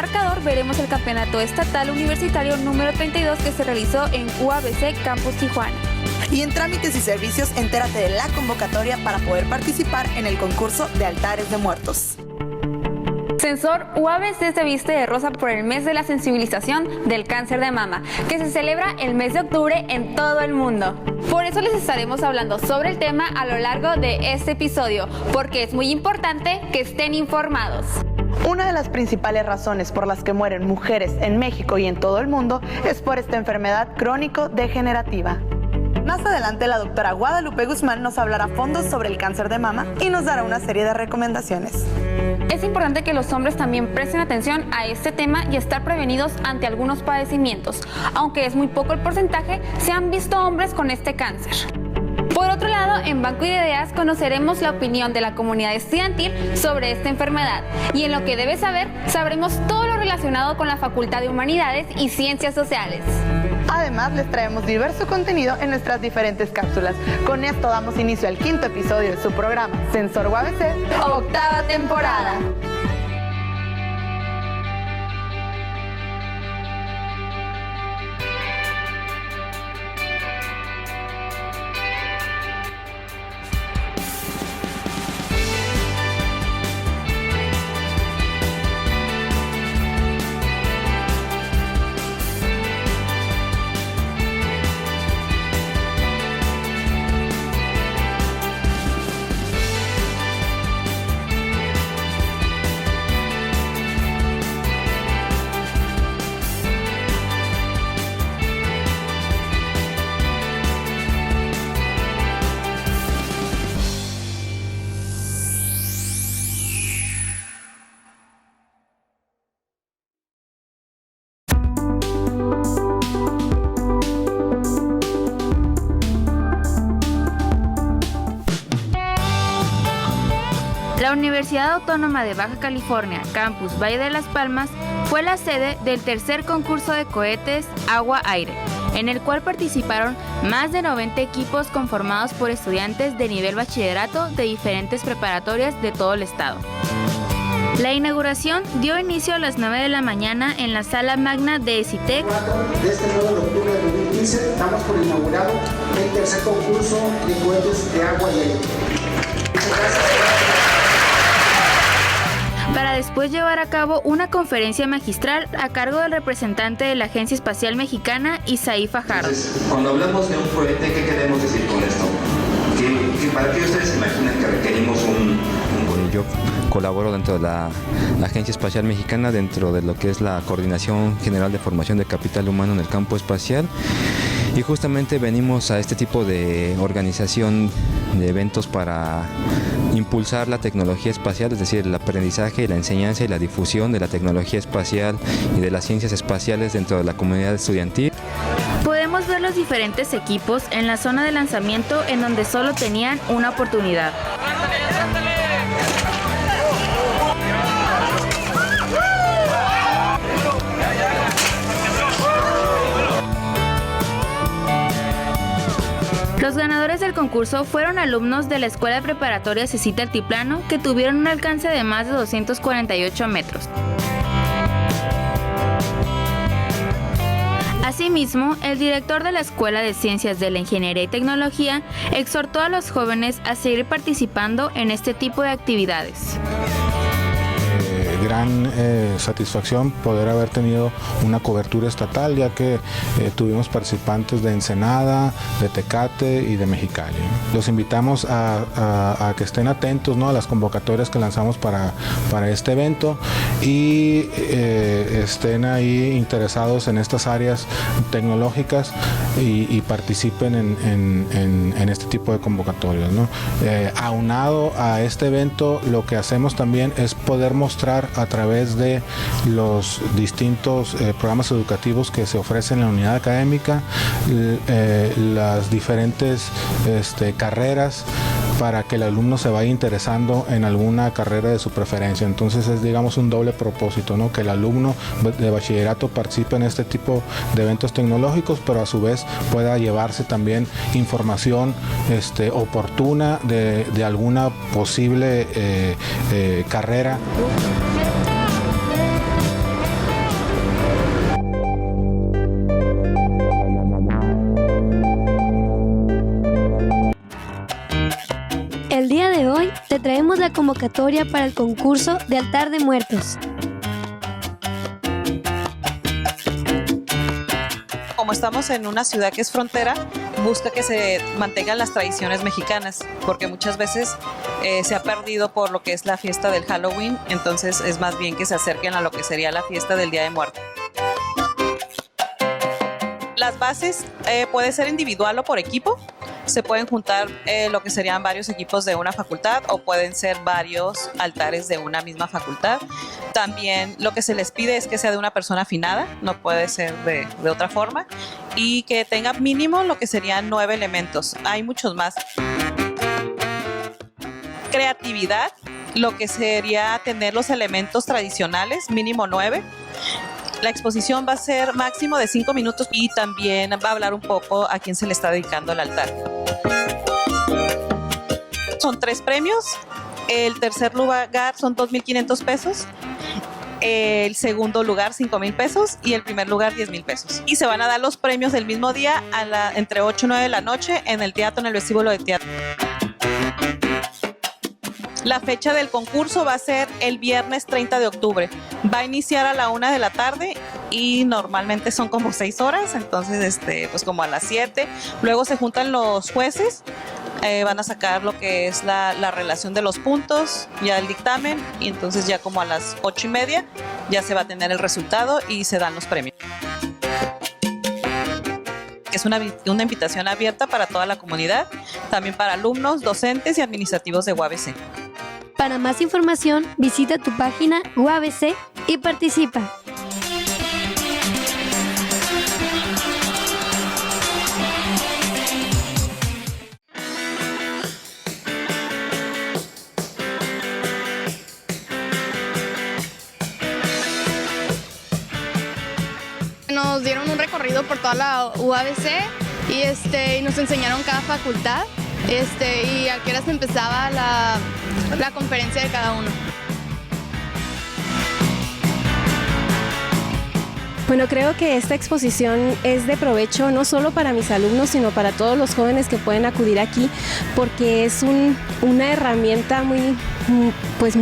marcador veremos el Campeonato Estatal Universitario número 32 que se realizó en UABC Campus Tijuana. Y en trámites y servicios, entérate de la convocatoria para poder participar en el concurso de altares de muertos. Censor UABC se viste de rosa por el mes de la sensibilización del cáncer de mama, que se celebra el mes de octubre en todo el mundo. Por eso les estaremos hablando sobre el tema a lo largo de este episodio, porque es muy importante que estén informados. Una de las principales razones por las que mueren mujeres en México y en todo el mundo es por esta enfermedad crónico-degenerativa. Más adelante la doctora Guadalupe Guzmán nos hablará a fondo sobre el cáncer de mama y nos dará una serie de recomendaciones. Es importante que los hombres también presten atención a este tema y estar prevenidos ante algunos padecimientos. Aunque es muy poco el porcentaje, se han visto hombres con este cáncer. Por otro lado, en Banco de Ideas conoceremos la opinión de la comunidad estudiantil sobre esta enfermedad y en lo que debes saber, sabremos todo lo relacionado con la Facultad de Humanidades y Ciencias Sociales. Además, les traemos diverso contenido en nuestras diferentes cápsulas. Con esto damos inicio al 5º episodio de su programa Censor UABC, octava temporada. La Universidad Autónoma de Baja California, Campus Valle de las Palmas, fue la sede del tercer concurso de cohetes Agua-Aire, en el cual participaron más de 90 equipos conformados por estudiantes de nivel bachillerato de diferentes preparatorias de todo el estado. La inauguración dio inicio a las 9 de la mañana en la sala magna de ECITEC. De este 9 de octubre de 2015 damos por inaugurado el tercer concurso de cohetes de agua y aire. Para después llevar a cabo una conferencia magistral a cargo del representante de la Agencia Espacial Mexicana, Isaí Fajardo. Entonces, cuando hablamos de un cohete, ¿qué queremos decir con esto? ¿Para qué ustedes se imaginan que requerimos un Yo colaboro dentro de la Agencia Espacial Mexicana, dentro de lo que es la Coordinación General de Formación de Capital Humano en el campo espacial. Y justamente venimos a este tipo de organización de eventos para impulsar la tecnología espacial, es decir, el aprendizaje, la enseñanza y la difusión de la tecnología espacial y de las ciencias espaciales dentro de la comunidad estudiantil. Podemos ver los diferentes equipos en la zona de lanzamiento en donde solo tenían una oportunidad. Los ganadores del concurso fueron alumnos de la Escuela Preparatoria Cecita Altiplano, que tuvieron un alcance de más de 248 metros. Asimismo, el director de la Escuela de Ciencias de la Ingeniería y Tecnología exhortó a los jóvenes a seguir participando en este tipo de actividades. Gran satisfacción poder haber tenido una cobertura estatal, ya que tuvimos participantes de Ensenada, de Tecate y de Mexicali. Los invitamos a que estén atentos, ¿no?, a las convocatorias que lanzamos para este evento y estén ahí interesados en estas áreas tecnológicas y participen en este tipo de convocatorias, ¿no? Aunado a este evento, lo que hacemos también es poder mostrar a través de los distintos programas educativos que se ofrecen en la unidad académica, las diferentes carreras, para que el alumno se vaya interesando en alguna carrera de su preferencia. Entonces es, digamos, un doble propósito, ¿no?, que el alumno de bachillerato participe en este tipo de eventos tecnológicos, pero a su vez pueda llevarse también información oportuna de alguna posible carrera. te traemos la convocatoria para el concurso de altar de muertos. Como estamos en una ciudad que es frontera, busca que se mantengan las tradiciones mexicanas, porque muchas veces se ha perdido por lo que es la fiesta del Halloween, entonces es más bien que se acerquen a lo que sería la fiesta del Día de Muertos. Las bases puede ser individual o por equipo. Se pueden juntar lo que serían varios equipos de una facultad o pueden ser varios altares de una misma facultad. También lo que se les pide es que sea de una persona afinada, no puede ser de otra forma, y que tenga mínimo lo que serían 9 elementos. Hay muchos más. Creatividad, lo que sería tener los elementos tradicionales, mínimo 9. La exposición va a ser máximo de 5 minutos y también va a hablar un poco a quién se le está dedicando el altar. Son 3 premios. El tercer lugar son 2,500 pesos. El segundo lugar 5,000 pesos y el primer lugar 10,000 pesos. Y se van a dar los premios del mismo día entre 8 y 9 de la noche en el teatro, en el vestíbulo de teatro. La fecha del concurso va a ser el viernes 30 de octubre. Va a iniciar a la 1 de la tarde y normalmente son como 6 horas, entonces pues como a las 7. Luego se juntan los jueces, van a sacar lo que es la relación de los puntos, ya el dictamen, y entonces ya como a las 8:30 ya se va a tener el resultado y se dan los premios. Es una invitación abierta para toda la comunidad, también para alumnos, docentes y administrativos de UABC. Para más información, visita tu página UABC y participa. Nos dieron un recorrido por toda la UABC y nos enseñaron cada facultad y a qué hora se empezaba la conferencia de cada uno. Bueno, creo que esta exposición es de provecho no solo para mis alumnos, sino para todos los jóvenes que pueden acudir aquí, porque es una herramienta muy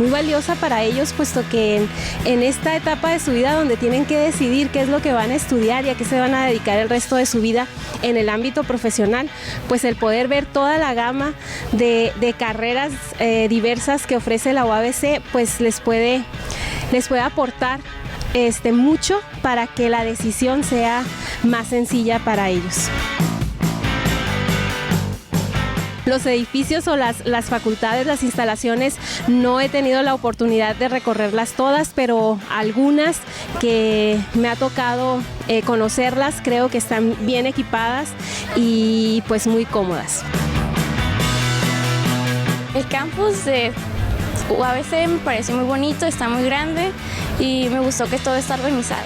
valiosa para ellos, puesto que en esta etapa de su vida donde tienen que decidir qué es lo que van a estudiar y a qué se van a dedicar el resto de su vida en el ámbito profesional, pues el poder ver toda la gama de carreras diversas que ofrece la UABC, pues les puede aportar mucho para que la decisión sea más sencilla para ellos. Los edificios o las facultades, las instalaciones, no he tenido la oportunidad de recorrerlas todas, pero algunas que me ha tocado conocerlas, creo que están bien equipadas y pues muy cómodas. El campus de UABC me pareció muy bonito, está muy grande y me gustó que todo está organizado.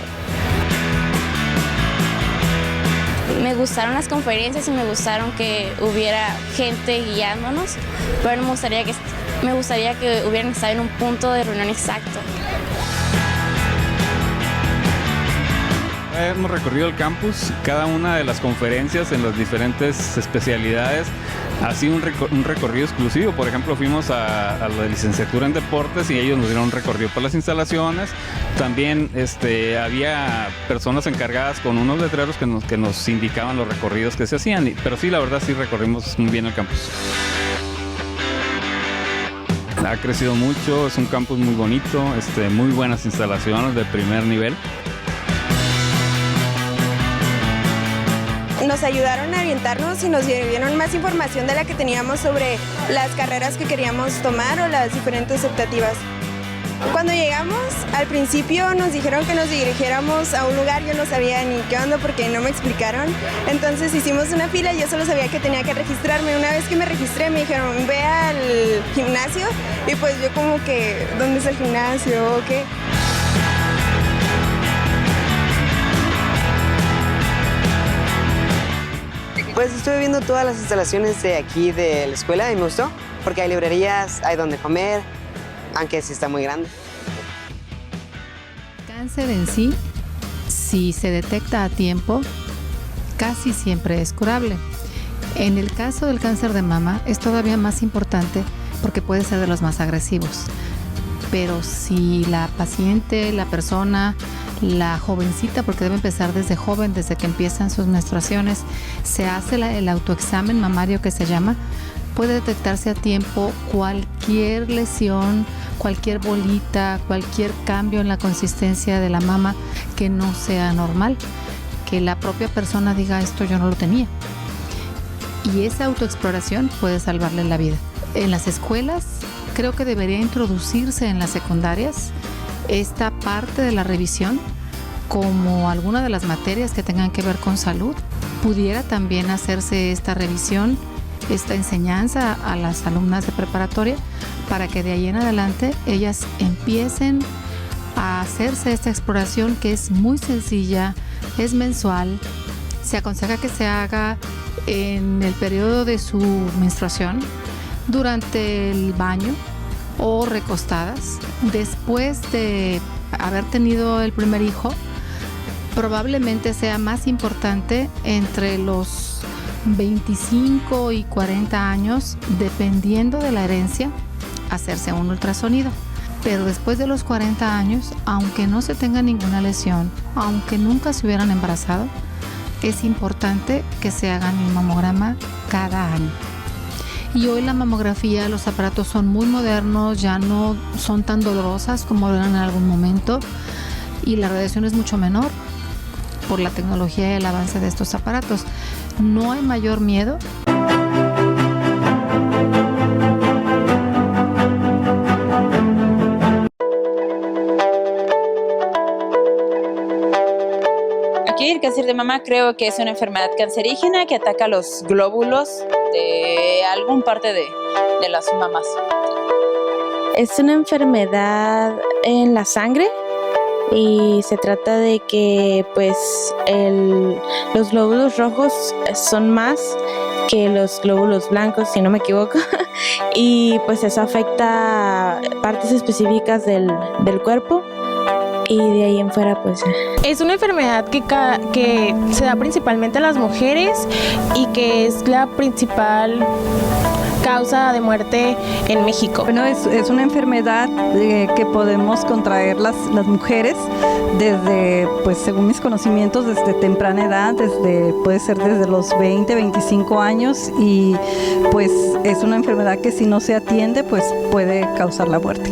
Me gustaron las conferencias y me gustaron que hubiera gente guiándonos, pero me gustaría que hubieran estado en un punto de reunión exacto. Hemos recorrido el campus, cada una de las conferencias en las diferentes especialidades ha sido un recorrido exclusivo. Por ejemplo, fuimos a la licenciatura en deportes y ellos nos dieron un recorrido por las instalaciones. También había personas encargadas con unos letreros que nos indicaban los recorridos que se hacían. Pero sí, la verdad sí recorrimos muy bien el campus. Ha crecido mucho, es un campus muy bonito, muy buenas instalaciones de primer nivel. Nos ayudaron a orientarnos y nos dieron más información de la que teníamos sobre las carreras que queríamos tomar o las diferentes optativas. Cuando llegamos, al principio nos dijeron que nos dirigiéramos a un lugar, yo no sabía ni qué onda porque no me explicaron. Entonces hicimos una fila y yo solo sabía que tenía que registrarme. Una vez que me registré me dijeron, ve al gimnasio, y pues yo como que, ¿dónde es el gimnasio o qué? Pues estuve viendo todas las instalaciones de aquí de la escuela y me gustó, porque hay librerías, hay donde comer, aunque sí está muy grande. El cáncer en sí, si se detecta a tiempo, casi siempre es curable. En el caso del cáncer de mama es todavía más importante porque puede ser de los más agresivos. Pero si la paciente, la persona, la jovencita, porque debe empezar desde joven, desde que empiezan sus menstruaciones, se hace el autoexamen mamario que se llama, puede detectarse a tiempo cualquier lesión, cualquier bolita, cualquier cambio en la consistencia de la mama que no sea normal, que la propia persona diga esto yo no lo tenía. Y esa autoexploración puede salvarle la vida. En las escuelas creo que debería introducirse en las secundarias esta parte de la revisión como alguna de las materias que tengan que ver con salud. Pudiera también hacerse esta revisión, esta enseñanza a las alumnas de preparatoria para que de ahí en adelante ellas empiecen a hacerse esta exploración que es muy sencilla, es mensual. Se aconseja que se haga en el periodo de su menstruación, durante el baño o recostadas. Después de haber tenido el primer hijo, probablemente sea más importante entre los 25 y 40 años, dependiendo de la herencia, hacerse un ultrasonido. Pero después de los 40 años, aunque no se tenga ninguna lesión, aunque nunca se hubieran embarazado, es importante que se hagan un mamograma cada año. Y hoy la mamografía, los aparatos son muy modernos, ya no son tan dolorosas como eran en algún momento y la radiación es mucho menor por la tecnología y el avance de estos aparatos. No hay mayor miedo. Aquí el cáncer de mama creo que es una enfermedad cancerígena que ataca los glóbulos de alguna parte de las mamas. Es una enfermedad en la sangre y se trata de que pues los glóbulos rojos son más que los glóbulos blancos, si no me equivoco, y pues eso afecta partes específicas del cuerpo. Y de ahí en fuera pues... Es una enfermedad que se da principalmente a las mujeres y que es la principal causa de muerte en México. Bueno, es una enfermedad que podemos contraer las mujeres desde, pues según mis conocimientos, desde temprana edad, puede ser desde los 20, 25 años y pues es una enfermedad que si no se atiende pues puede causar la muerte.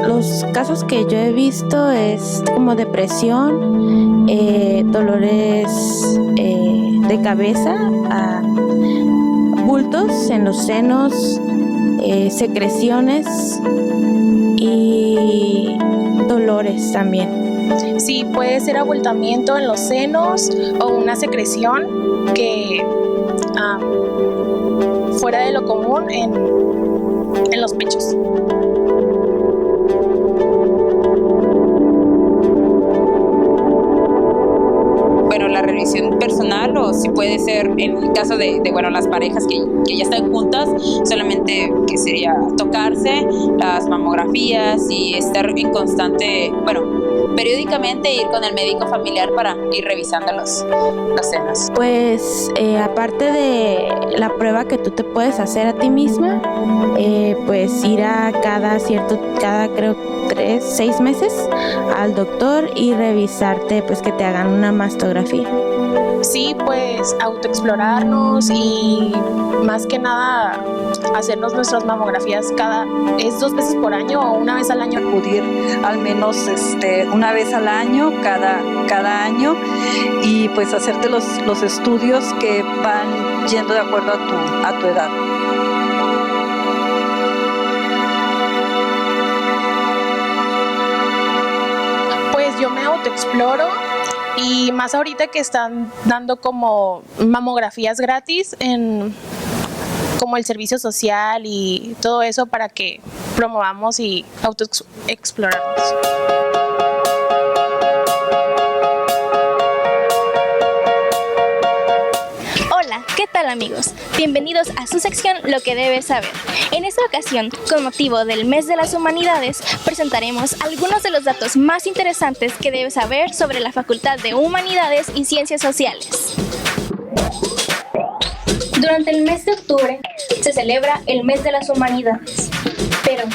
Los casos que yo he visto es como depresión, dolores de cabeza, bultos en los senos, secreciones y dolores también. Sí, puede ser abultamiento en los senos o una secreción que fuera de lo común en los pechos. Bueno, la revisión personal o si puede ser en el caso de las parejas que ya están juntas, solamente que sería tocarse, las mamografías y estar en constante, periódicamente ir con el médico familiar para ir revisando los senos. Pues aparte de la prueba que tú te puedes hacer a ti misma, pues ir a cada creo 6 meses al doctor y revisarte, pues que te hagan una mastografía. Sí, pues autoexplorarnos y más que nada hacernos nuestras mamografías es 2 veces por año o una vez al año. Acudir al menos una vez al año, cada año, y pues hacerte los estudios que van yendo de acuerdo a tu edad. Pues yo me autoexploro. Y más ahorita que están dando como mamografías gratis como el servicio social y todo eso para que promovamos y autoexplorarnos. Hola, ¿qué tal amigos? Bienvenidos a su sección Lo que debes saber. En esta ocasión, con motivo del Mes de las Humanidades, presentaremos algunos de los datos más interesantes que debes saber sobre la Facultad de Humanidades y Ciencias Sociales. Durante el mes de octubre se celebra el Mes de las Humanidades. Pero,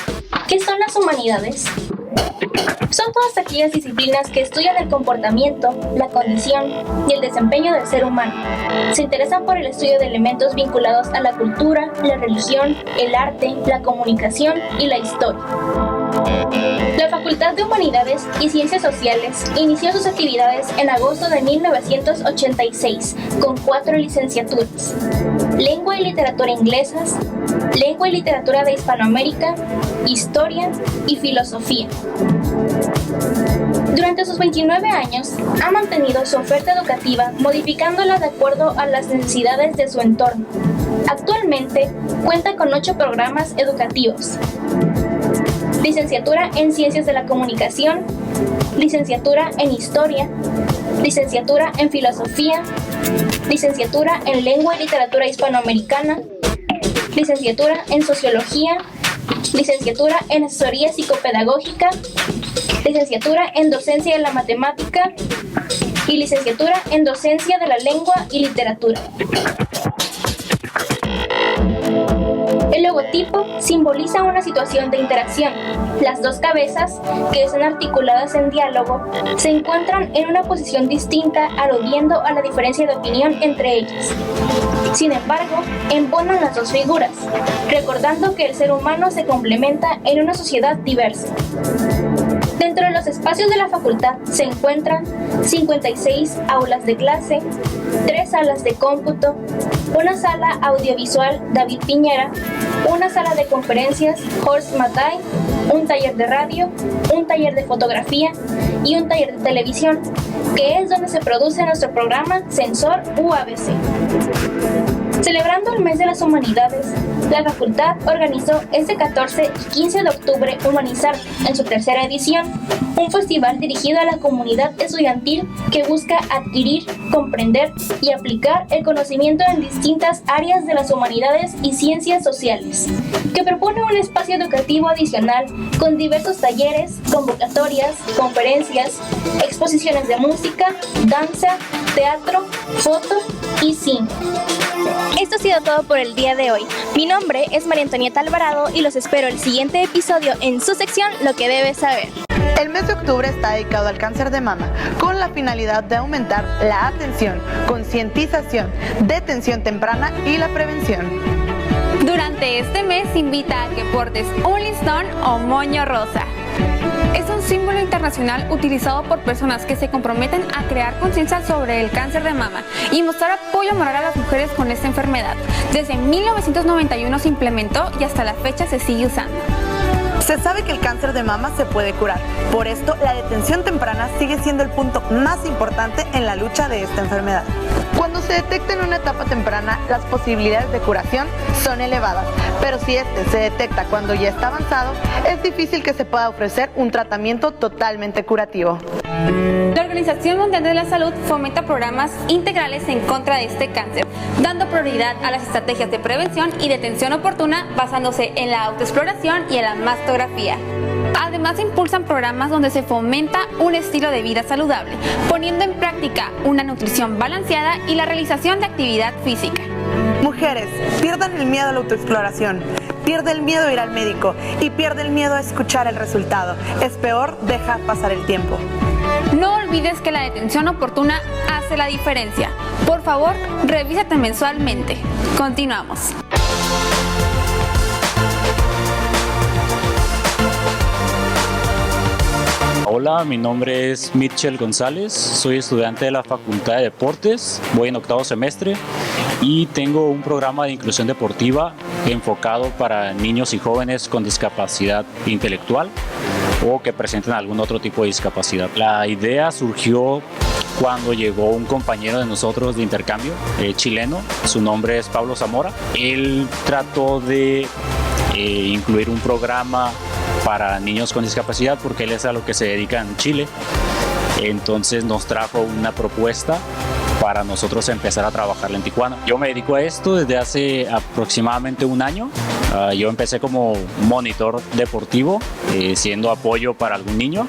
¿qué son las humanidades? Son todas aquellas disciplinas que estudian el comportamiento, la condición y el desempeño del ser humano. Se interesan por el estudio de elementos vinculados a la cultura, la religión, el arte, la comunicación y la historia. La Facultad de Humanidades y Ciencias Sociales inició sus actividades en agosto de 1986 con 4 licenciaturas: Lengua y Literatura Inglesas, Lengua y Literatura de Hispanoamérica, Historia y Filosofía. Durante sus 29 años, ha mantenido su oferta educativa modificándola de acuerdo a las necesidades de su entorno. Actualmente cuenta con 8 programas educativos: Licenciatura en Ciencias de la Comunicación, Licenciatura en Historia, Licenciatura en Filosofía, Licenciatura en Lengua y Literatura Hispanoamericana, Licenciatura en Sociología, Licenciatura en Asesoría Psicopedagógica, Licenciatura en Docencia de la Matemática y Licenciatura en Docencia de la Lengua y Literatura. El logotipo simboliza una situación de interacción. Las dos cabezas, que están articuladas en diálogo, se encuentran en una posición distinta, aludiendo a la diferencia de opinión entre ellas. Sin embargo, embonan las dos figuras, recordando que el ser humano se complementa en una sociedad diversa. Dentro de los espacios de la facultad se encuentran 56 aulas de clase, 3 salas de cómputo, una sala audiovisual David Piñera, una sala de conferencias Horst Mattei, un taller de radio, un taller de fotografía y un taller de televisión, que es donde se produce nuestro programa Sensor UABC. Celebrando el Mes de las Humanidades, la facultad organizó este 14 y 15 de octubre Humanizar, en su tercera edición, un festival dirigido a la comunidad estudiantil que busca adquirir, comprender y aplicar el conocimiento en distintas áreas de las humanidades y ciencias sociales, que propone un espacio educativo adicional con diversos talleres, convocatorias, conferencias, exposiciones de música, danza, teatro, foto y cine. Esto ha sido todo por el día de hoy. Mi nombre es María Antonieta Alvarado y los espero el siguiente episodio en su sección Lo que debes saber. El mes de octubre está dedicado al cáncer de mama, con la finalidad de aumentar la atención, concientización, detención temprana y la prevención. Durante este mes invita a que portes un listón o moño rosa. Es un símbolo internacional utilizado por personas que se comprometen a crear conciencia sobre el cáncer de mama y mostrar apoyo moral a las mujeres con esta enfermedad. Desde 1991 se implementó y hasta la fecha se sigue usando. Se sabe que el cáncer de mama se puede curar, por esto la detención temprana sigue siendo el punto más importante en la lucha de esta enfermedad. Cuando se detecta en una etapa temprana, las posibilidades de curación son elevadas, pero si este se detecta cuando ya está avanzado, es difícil que se pueda ofrecer un tratamiento totalmente curativo. La Organización Mundial de la Salud fomenta programas integrales en contra de este cáncer, dando prioridad a las estrategias de prevención y detención oportuna basándose en la autoexploración y en la mastografía. Además, impulsan programas donde se fomenta un estilo de vida saludable, poniendo en práctica una nutrición balanceada y la realización de actividad física. Mujeres, pierdan el miedo a la autoexploración, pierde el miedo a ir al médico y pierde el miedo a escuchar el resultado. Es peor dejar pasar el tiempo. No olvides que la detención oportuna hace la diferencia. Por favor, revísate mensualmente. Continuamos. Hola, mi nombre es Mitchell González, soy estudiante de la Facultad de Deportes, voy en 8º semestre y tengo un programa de inclusión deportiva enfocado para niños y jóvenes con discapacidad intelectual o que presenten algún otro tipo de discapacidad. La idea surgió cuando llegó un compañero de nosotros de intercambio chileno, su nombre es Pablo Zamora. Él trató de incluir un programa para niños con discapacidad porque él es a lo que se dedica en Chile. Entonces nos trajo una propuesta para nosotros empezar a trabajar en Tijuana. Yo me dedico a esto desde hace aproximadamente un año. Yo empecé como monitor deportivo, siendo apoyo para algún niño.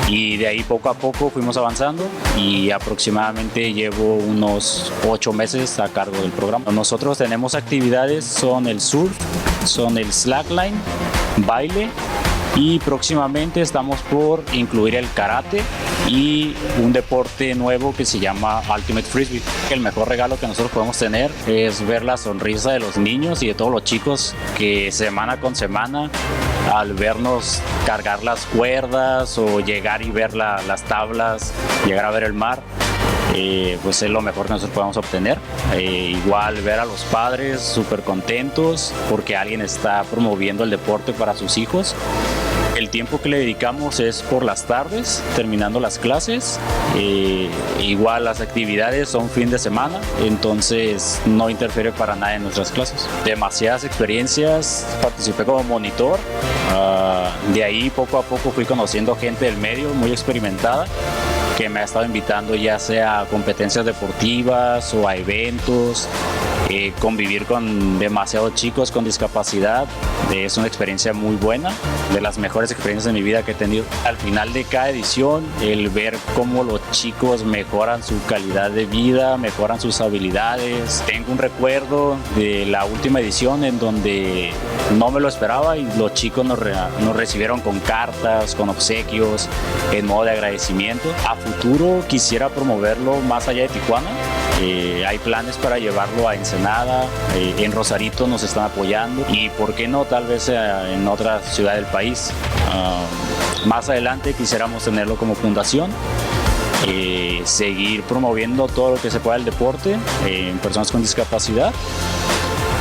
Y de ahí poco a poco fuimos avanzando y aproximadamente llevo unos 8 meses a cargo del programa. Nosotros tenemos actividades, son el surf, son el slackline, baile, y próximamente estamos por incluir el karate y un deporte nuevo que se llama Ultimate Frisbee. El mejor regalo que nosotros podemos tener es ver la sonrisa de los niños y de todos los chicos que semana con semana, al vernos cargar las cuerdas o llegar y ver las tablas, llegar a ver el mar, pues es lo mejor que nosotros podemos obtener. Igual ver a los padres súper contentos porque alguien está promoviendo el deporte para sus hijos. El tiempo que le dedicamos es por las tardes, terminando las clases. Igual las actividades son fin de semana, entonces no interfiere para nada en nuestras clases. Demasiadas experiencias, participé como monitor. De ahí poco a poco fui conociendo gente del medio muy experimentada que me ha estado invitando ya sea a competencias deportivas o a eventos. Convivir con demasiados chicos con discapacidad es una experiencia muy buena, de las mejores experiencias de mi vida que he tenido. Al final de cada edición, el ver cómo los chicos mejoran su calidad de vida, mejoran sus habilidades. Tengo un recuerdo de la última edición en donde no me lo esperaba y los chicos nos recibieron con cartas, con obsequios, en modo de agradecimiento. A futuro quisiera promoverlo más allá de Tijuana. Hay planes para llevarlo a Ensenada, en Rosarito nos están apoyando y por qué no tal vez en otra ciudad del país. Más adelante quisiéramos tenerlo como fundación, seguir promoviendo todo lo que se pueda del deporte en personas con discapacidad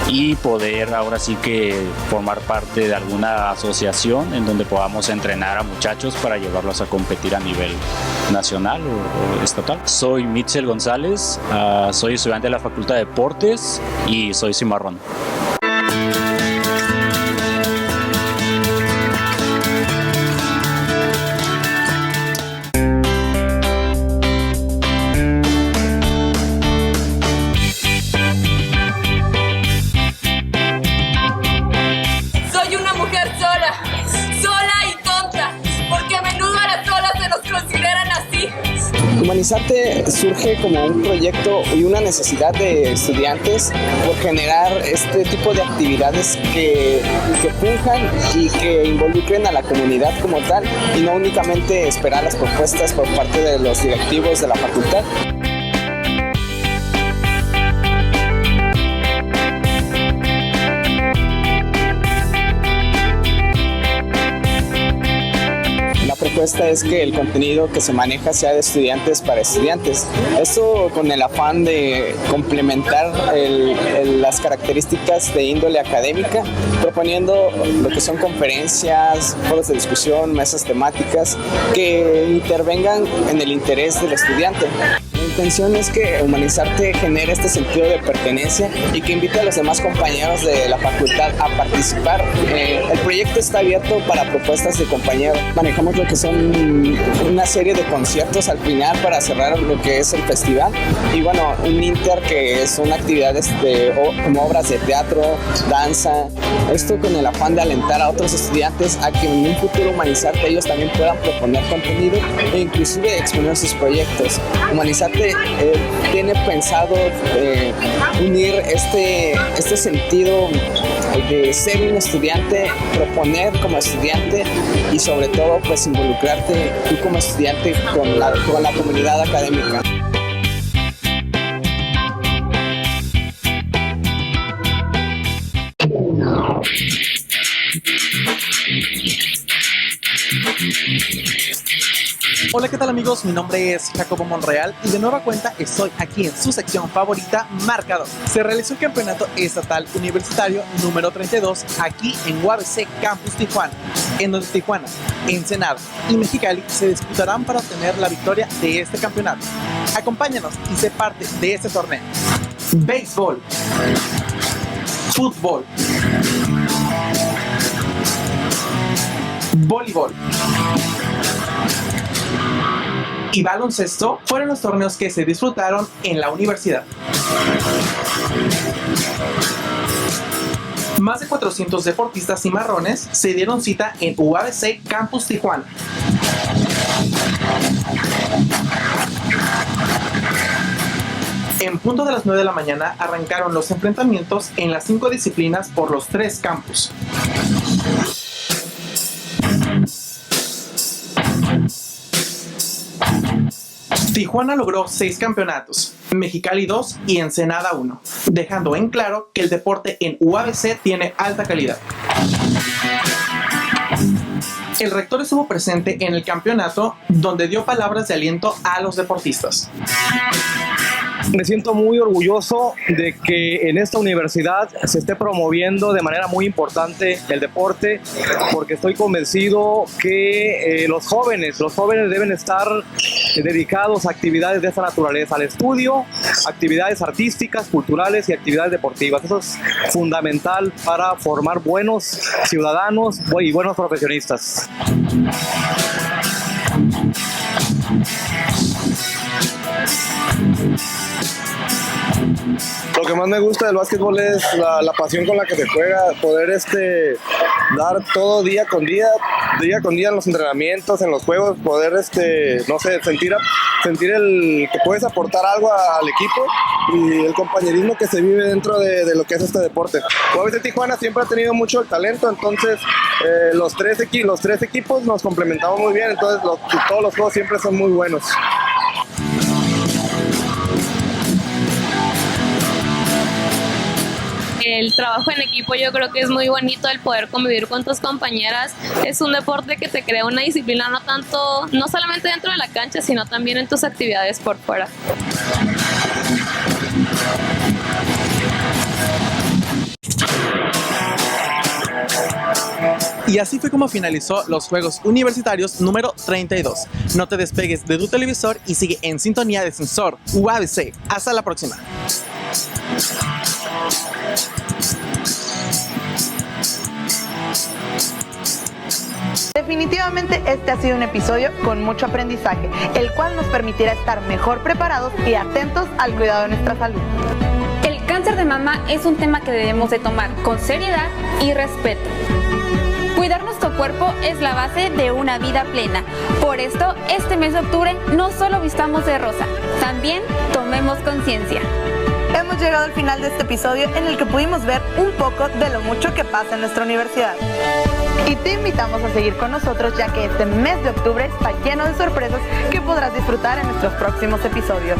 y poder ahora sí que formar parte de alguna asociación en donde podamos entrenar a muchachos para llevarlos a competir a nivel nacional o estatal. Soy Mitchell González, soy estudiante de la Facultad de Deportes y soy cimarrón. Humanizarte surge como un proyecto y una necesidad de estudiantes por generar este tipo de actividades que funjan y que involucren a la comunidad como tal y no únicamente esperar las propuestas por parte de los directivos de la facultad. La propuesta es que el contenido que se maneja sea de estudiantes para estudiantes. Esto con el afán de complementar las características de índole académica, proponiendo lo que son conferencias, foros de discusión, mesas temáticas que intervengan en el interés del estudiante. La intención es que Humanizarte genere este sentido de pertenencia y que invite a los demás compañeros de la facultad a participar. El proyecto está abierto para propuestas de compañeros. Manejamos lo que son una serie de conciertos al final para cerrar lo que es el festival y bueno, un inter que son actividades como obras de teatro, danza, esto con el afán de alentar a otros estudiantes a que en un futuro Humanizarte ellos también puedan proponer contenido e inclusive exponer sus proyectos. Humanizarte tiene pensado unir este sentido de ser un estudiante, proponer como estudiante y sobre todo pues involucrarte tú como estudiante con la comunidad académica. Hola, ¿qué tal amigos? Mi nombre es Jacobo Monreal y de nueva cuenta estoy aquí en su sección favorita, Marcador. Se realizó el campeonato estatal universitario número 32 aquí en UABC Campus Tijuana, en donde Tijuana, Ensenada y Mexicali se disputarán para obtener la victoria de este campeonato. Acompáñanos y sé parte de este torneo. Béisbol, fútbol, voleibol y baloncesto fueron los torneos que se disfrutaron en la universidad. Más de 400 deportistas cimarrones se dieron cita en UABC Campus Tijuana. En punto de las 9 de la mañana arrancaron los enfrentamientos en las 5 disciplinas por los 3 campus. Tijuana logró 6 campeonatos, Mexicali 2 y Ensenada 1, dejando en claro que el deporte en UABC tiene alta calidad. El rector estuvo presente en el campeonato, donde dio palabras de aliento a los deportistas. Me siento muy orgulloso de que en esta universidad se esté promoviendo de manera muy importante el deporte, porque estoy convencido que los jóvenes deben estar dedicados a actividades de esta naturaleza, al estudio, actividades artísticas, culturales y actividades deportivas. Eso es fundamental para formar buenos ciudadanos y buenos profesionistas. Lo que más me gusta del básquetbol es la pasión con la que se juega, poder dar todo día con día en los entrenamientos, en los juegos, poder no sé, sentir el que puedes aportar algo al equipo y el compañerismo que se vive dentro de lo que es este deporte. UABC Tijuana siempre ha tenido mucho el talento, entonces los tres equipos nos complementamos muy bien, entonces todos los juegos siempre son muy buenos. El trabajo en equipo yo creo que es muy bonito, el poder convivir con tus compañeras. Es un deporte que te crea una disciplina no solamente dentro de la cancha, sino también en tus actividades por fuera. Y así fue como finalizó los Juegos Universitarios número 32. No te despegues de tu televisor y sigue en sintonía de Sensor UABC. Hasta la próxima. Definitivamente este ha sido un episodio con mucho aprendizaje, el cual nos permitirá estar mejor preparados y atentos al cuidado de nuestra salud. El cáncer de mama es un tema que debemos de tomar con seriedad y respeto. Cuidar nuestro cuerpo es la base de una vida plena. Por esto, este mes de octubre no solo vistamos de rosa, también tomemos conciencia. Hemos llegado al final de este episodio en el que pudimos ver un poco de lo mucho que pasa en nuestra universidad. Y te invitamos a seguir con nosotros, ya que este mes de octubre está lleno de sorpresas que podrás disfrutar en nuestros próximos episodios.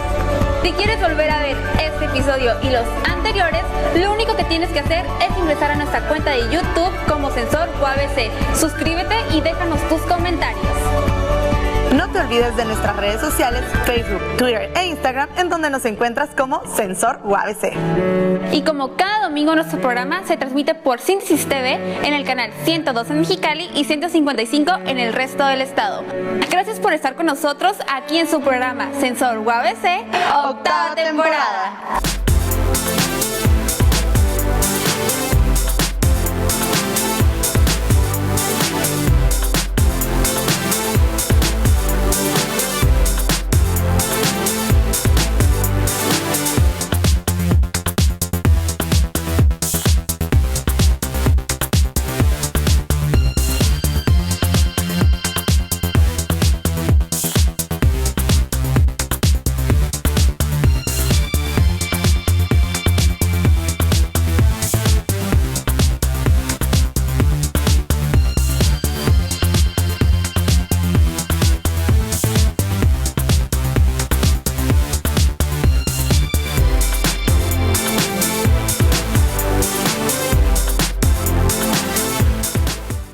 Si quieres volver a ver este episodio y los anteriores, lo único que tienes que hacer es ingresar a nuestra cuenta de YouTube como Sensor UABC. Suscríbete y déjanos tus comentarios. No te olvides de nuestras redes sociales, Facebook, Twitter e Instagram, en donde nos encuentras como Sensor UABC. Y como cada domingo nuestro programa se transmite por Síntesis TV en el canal 102 en Mexicali y 155 en el resto del estado. Gracias por estar con nosotros aquí en su programa Sensor UABC, octava temporada.